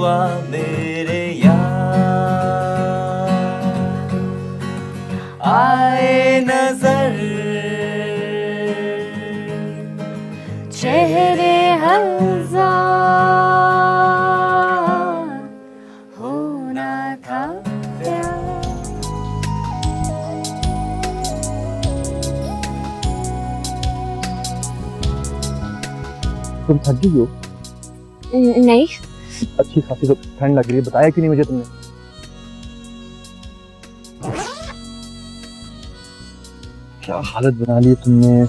हुआ मेरे यार, आए नजर चेहरे हजार, होना था प्यार। तुम थक गई हो? नहीं। अच्छी खासी तो ठंड लग रही है, बताया क्यों नहीं मुझे तुमने? क्या हालत बना ली है तुमने।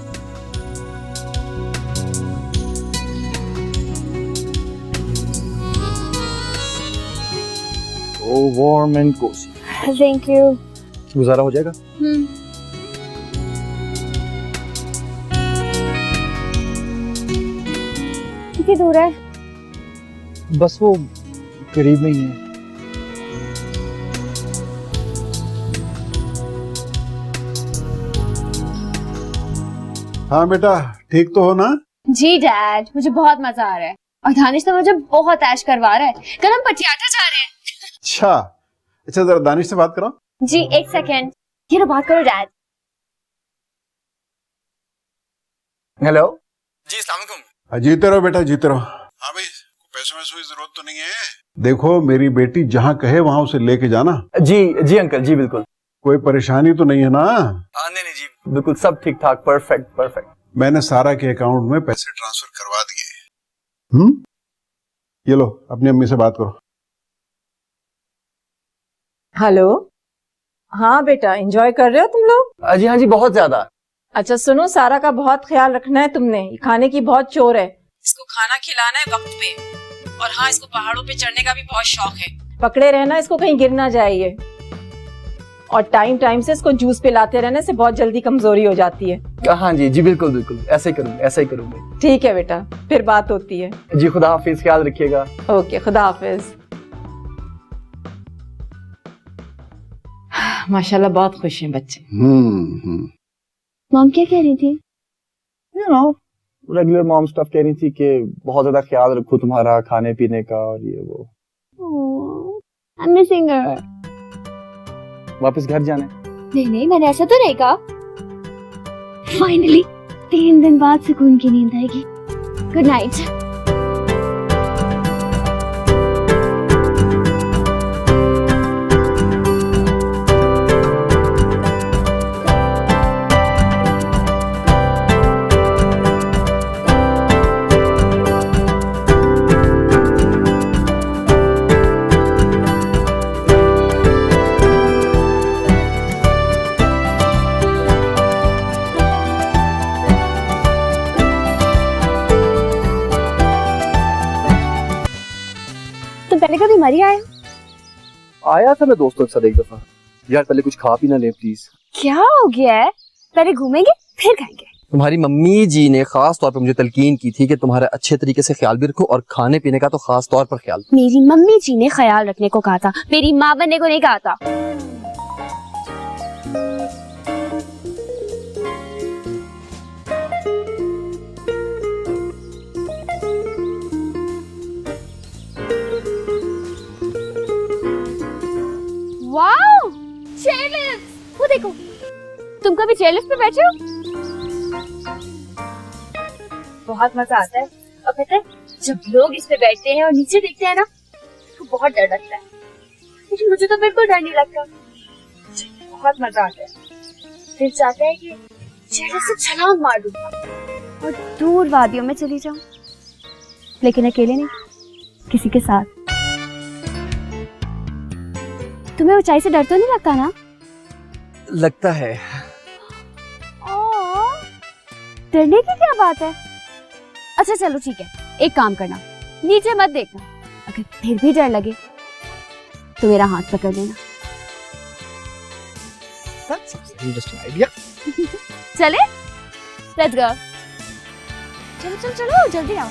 Oh warm and cosy. Thank you. गुजारा हो जाएगा? कितनी दूर है? बस वो करीब में ही है। हाँ बेटा, ठीक तो हो ना? जी डैड, मुझे बहुत मजा आ रहा है और दानिश तो मुझे बहुत ऐश करवा रहा है। कल हम पटियाला जा रहे हैं। अच्छा अच्छा, जरा दानिश से बात करो। जी एक सेकेंड, ये लो बात करो डैड। हेलो जी, अस्सलाम वालेकुम। जीते रहो बेटा, जीते रहो। हाँ भाई, पैसों वैसों की जरूरत तो नहीं है? देखो, मेरी बेटी जहाँ कहे वहाँ उसे लेके जाना। जी जी अंकल जी, बिल्कुल। कोई परेशानी तो नहीं है ना? नहीं नहीं जी, बिल्कुल सब ठीक ठाक, परफेक्ट परफेक्ट। मैंने सारा के अकाउंट में पैसे ट्रांसफर करवा दिए। ये लो, अपनी अम्मी से बात करो। हेलो। हाँ बेटा, एंजॉय कर रहे हो तुम लोग? जी हाँ जी, बहुत ज्यादा। अच्छा सुनो, सारा का बहुत ख्याल रखना है तुमने। ये खाने की बहुत चोर है, इसको खाना खिलाना है वक्त पे। और हाँ, इसको पहाड़ों पे चढ़ने का भी बहुत शौक है। पकड़े रहना, इसको कहीं गिर ना जाए ये। और टाइम टाइम से इसको जूस पिलाते रहने से बहुत जल्दी कमजोरी हो जाती है। हाँ जी जी, बिल्कुल बिल्कुल, ऐसे ही करूँगा, ऐसा ही करूँगा। ठीक है बेटा, फिर बात होती है। जी खुदा हाफिज, ख्याल रखिएगा। ओके, खुदा हाफिज। माशाल्लाह बहुत खुश हैं बच्चे। मॉम क्या कह रही थी? You know, regular mom stuff कह रही थी कि बहुत ज्यादा ख्याल रखो तुम्हारा खाने पीने का और ये वो। I'm missing her. वापस घर जाना है? नहीं नहीं, मैंने ऐसा तो नहीं कहा। फाइनली 3 दिन बाद सुकून की नींद आएगी। Good night. तुम पहले कभी मरी आए? आया था मैं दोस्तों के साथ एक दफा। यार पहले कुछ खा पी ना ले प्लीज। क्या हो गया है? पहले घूमेंगे फिर खाएंगे। तुम्हारी मम्मी जी ने खास तौर पर मुझे तलकीन की थी कि तुम्हारा अच्छे तरीके से ख्याल भी रखो और खाने पीने का तो खास तौर पर ख्याल। मेरी मम्मी जी ने ख्याल रखने को कहा था, मेरी माँ बनने को नहीं कहा था। Wow, chairlift! वो देखो, तुम कभी चेयरलिफ्ट पे बैठे हो? बहुत मजा आता है। और पता है, जब लोग इस पे बैठते हैं और नीचे देखते हैं ना, तो बहुत डर लगता है। लेकिन मुझे तो बिल्कुल डर नहीं लगता, बहुत मजा आता है। दिल चाहता है कि चेहरे से छलांग मार दूं और दूर वादियों में चली जाऊं, लेकिन अकेले नहीं, किसी के साथ। तुम्हें ऊंचाई से डर तो नहीं लगता ना? लगता है। डरने की क्या बात है? अच्छा चलो ठीक है, एक काम करना, नीचे मत देखना। अगर फिर भी डर लगे तो मेरा हाथ पकड़ लेना। चले, लेट्स गो। चलो चलो चलो, जल्दी आओ।